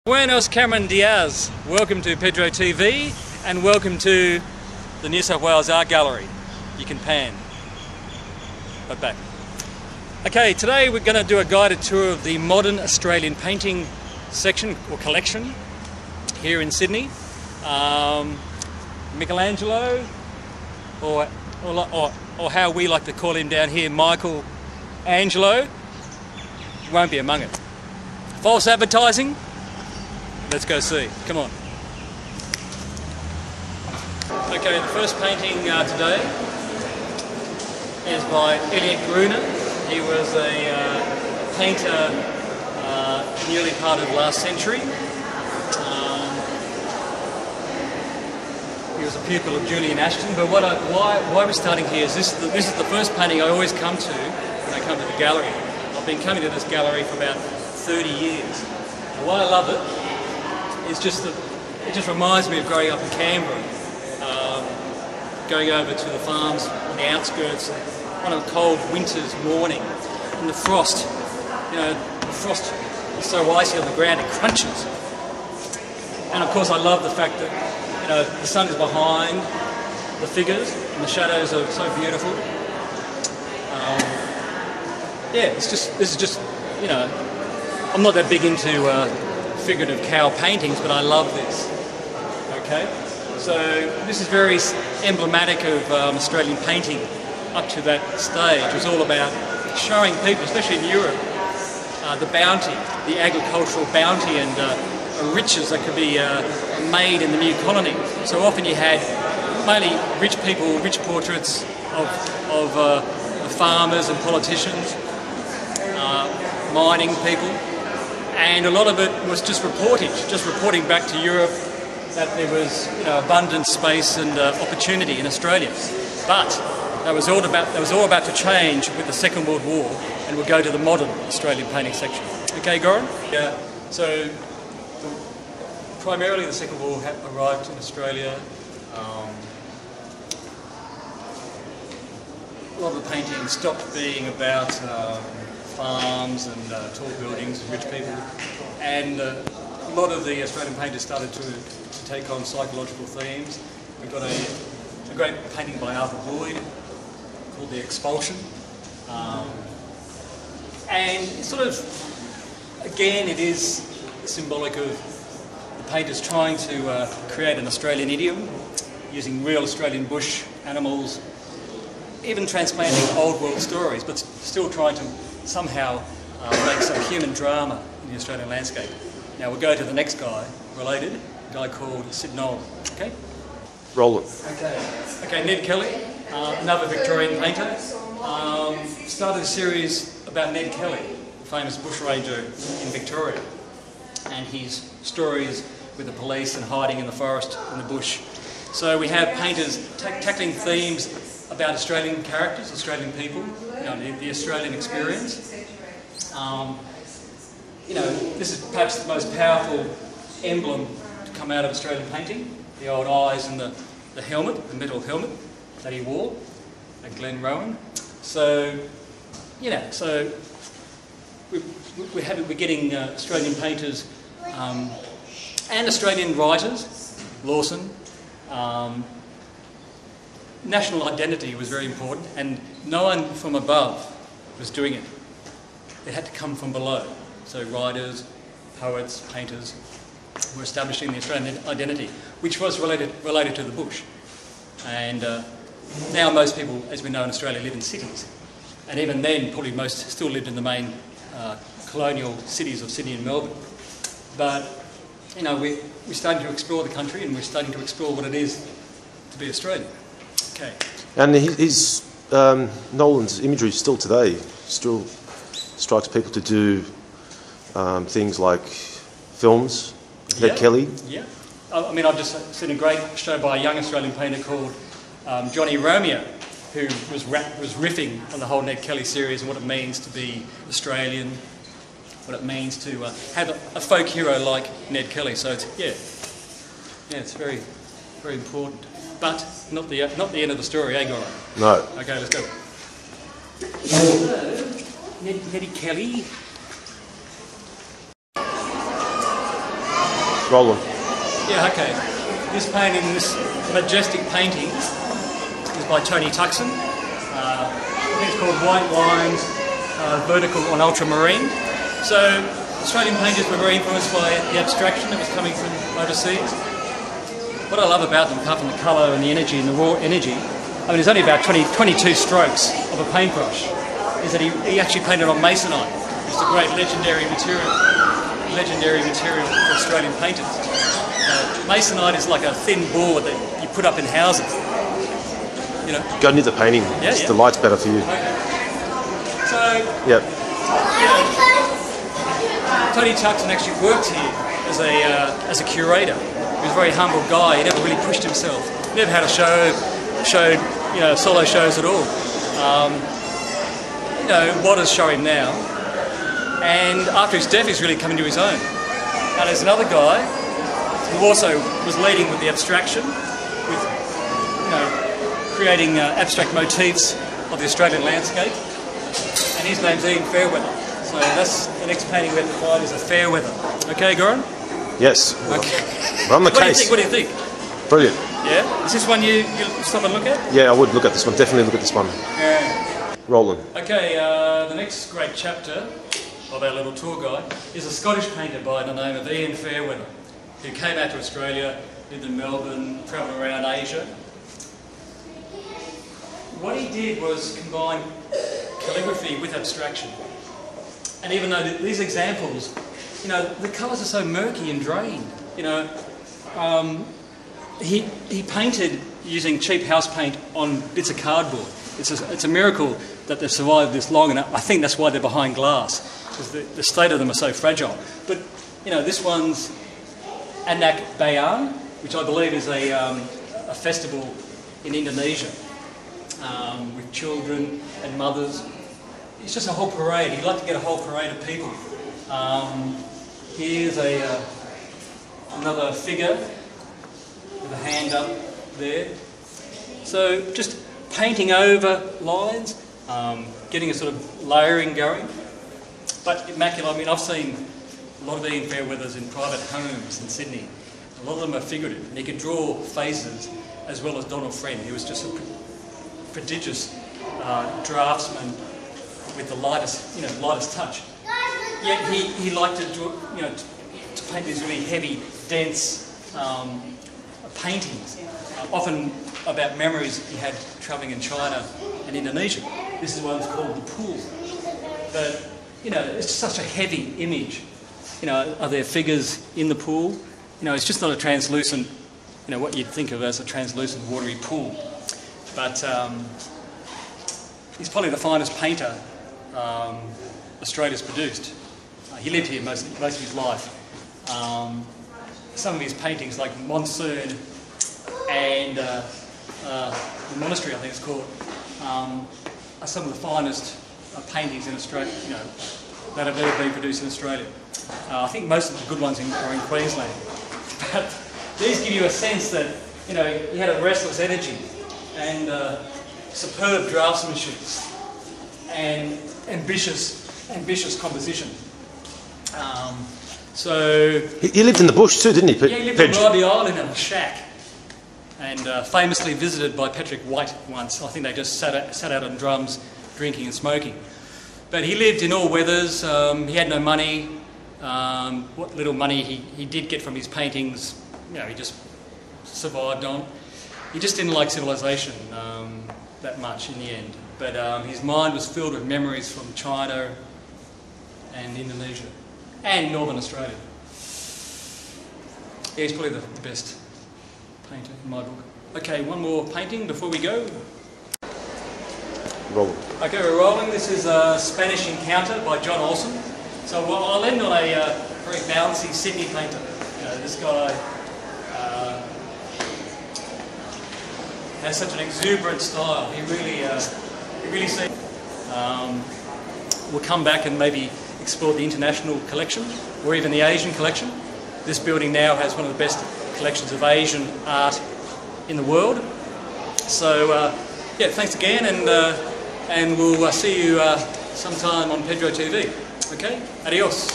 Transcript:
Buenos Cameron Diaz, welcome to Pedro TV and welcome to the New South Wales Art Gallery. You can pan, but back. Okay, today we're going to do a guided tour of the modern Australian painting section or collection here in Sydney. Michelangelo, or how we like to call him down here, Michael Angelo, won't be among it. False advertising? Let's go see. Come on. Okay, the first painting today is by Elioth Gruner. He was a painter in the early part of last century. He was a pupil of Julian Ashton. But why we're starting here is this is the first painting I always come to when I come to the gallery. I've been coming to this gallery for about 30 years. And why I love it, it's just that it just reminds me of growing up in Canberra, going over to the farms on the outskirts on a cold winter's morning, and the frost, the frost is so icy on the ground it crunches. And of course I love the fact that the sun is behind the figures and the shadows are so beautiful. This is just I'm not that big into figurative cow paintings, but I love this. Okay, so this is very emblematic of Australian painting up to that stage. It was all about showing people, especially in Europe, the bounty, the agricultural bounty and riches that could be made in the new colony. So often you had mainly rich people, rich portraits of farmers and politicians, mining people. And a lot of it was just reporting back to Europe that there was abundant space and opportunity in Australia. But that was all about to change with the Second World War, and we'll go to the modern Australian painting section. Okay, Goran? Yeah. So primarily the Second War arrived in Australia. A lot of the painting stopped being about farms and tall buildings and rich people, and a lot of the Australian painters started to take on psychological themes. We've got a great painting by Arthur Boyd called The Expulsion, and sort of, again, it is symbolic of the painters trying to create an Australian idiom using real Australian bush animals, even transplanting old world stories, but still trying to somehow make some human drama in the Australian landscape. Now we'll go to the next guy, related, a guy called Sid Nolan. Okay? Roll it. Okay, Ned Kelly, another Victorian painter. Started a series about Ned Kelly, the famous bushranger in Victoria, and his stories with the police and hiding in the forest, in the bush. So we have painters tackling themes about Australian characters, Australian people, the Australian experience. This is perhaps the most powerful emblem to come out of Australian painting, the old eyes and the helmet, the metal helmet that he wore at Glenrowan. So, we're getting Australian painters and Australian writers, Lawson. National identity was very important, and no one from above was doing it. It had to come from below. So writers, poets, painters were establishing the Australian identity, which was related to the bush. And now most people, as we know in Australia, live in cities. And even then, probably most still lived in the main colonial cities of Sydney and Melbourne. But, we're starting to explore the country, and we're starting to explore what it is to be Australian. Okay. And his Nolan's imagery still today still strikes people to do things like films. Ned Kelly. Yeah. I mean, I've just seen a great show by a young Australian painter called Johnny Romeo, who was riffing on the whole Ned Kelly series and what it means to be Australian, what it means to have a folk hero like Ned Kelly. So it's very, very important. But not the end of the story, eh, Goran? No. Okay, let's go. So, Neddy Kelly Roland. Yeah, okay. This painting, this majestic painting, is by Tony Tuckson. I think it's called White Lines, Vertical on Ultramarine. So Australian painters were very influenced by the abstraction that was coming from overseas. What I love about them, apart from the colour and the energy and the raw energy, I mean, there's only about 22 strokes of a paintbrush, is that he actually painted on masonite. It's a great legendary material for Australian painters. Masonite is like a thin board that you put up in houses. You know. Go near the painting. Yeah, the light's better for you. Okay. So, yep. Tony Tuckson actually worked here as a curator. He was a very humble guy. He never really pushed himself. Never had a showed solo shows at all. Waters show him now. And after his death, he's really come into his own. Now there's another guy who also was leading with the abstraction, with creating abstract motifs of the Australian landscape. And his name's Fairweather. So that's the next painting we have to find is a Fairweather. Okay, Goran? Yes. Okay. We're on the case. What do you think? Brilliant. Yeah? Is this one you stop and look at? Yeah, I would look at this one. Definitely look at this one. Yeah. Roland. Okay, the next great chapter of our little tour guide is a Scottish painter by the name of Ian Fairweather, who came out to Australia, lived in Melbourne, travelled around Asia. What he did was combine calligraphy with abstraction. And even though these examples, the colours are so murky and drained, he painted using cheap house paint on bits of cardboard. It's a miracle that they've survived this long, and I think that's why they're behind glass, because the state of them are so fragile. But, this one's Anak Bayan, which I believe is a festival in Indonesia, with children and mothers. It's just a whole parade. He'd like to get a whole parade of people. Here's another figure with a hand up there. So just painting over lines, getting a sort of layering going. But immaculate. I mean, I've seen a lot of Ian Fairweathers in private homes in Sydney. A lot of them are figurative, and he could draw faces as well as Donald Friend. He was just a prodigious draftsman with the lightest touch. Yet he liked to draw, to paint these really heavy, dense paintings, often about memories he had travelling in China and Indonesia. This is one's called The Pool. But, it's such a heavy image. Are there figures in the pool? It's just not a translucent, what you'd think of as a translucent watery pool. But he's probably the finest painter Australia's produced. He lived here most of his life. Some of his paintings, like Monsoon and the Monastery, I think it's called, are some of the finest paintings in Australia, that have ever been produced in Australia. I think most of the good ones are in Queensland. But these give you a sense that, he had a restless energy and superb draftsmanship and ambitious composition. He lived in the bush too, didn't he? Yeah, he lived on Robbie Island in a shack, and famously visited by Patrick White once. I think they just sat out on drums, drinking and smoking. But he lived in all weathers. He had no money. What little money he did get from his paintings, he just survived on. He just didn't like civilization that much in the end. But his mind was filled with memories from China and Indonesia and Northern Australia. Yeah, he's probably the best painter in my book. Okay, one more painting before we go. Rolling. Okay, we're rolling. This is Spanish Encounter by John Olsen. So I'll end on a very bouncy Sydney painter. This guy has such an exuberant style. He really seems. We'll come back and maybe explore the international collection or even the Asian collection. This building now has one of the best collections of Asian art in the world. So yeah, thanks again, and we'll see you sometime on Pedro TV. Okay, adios.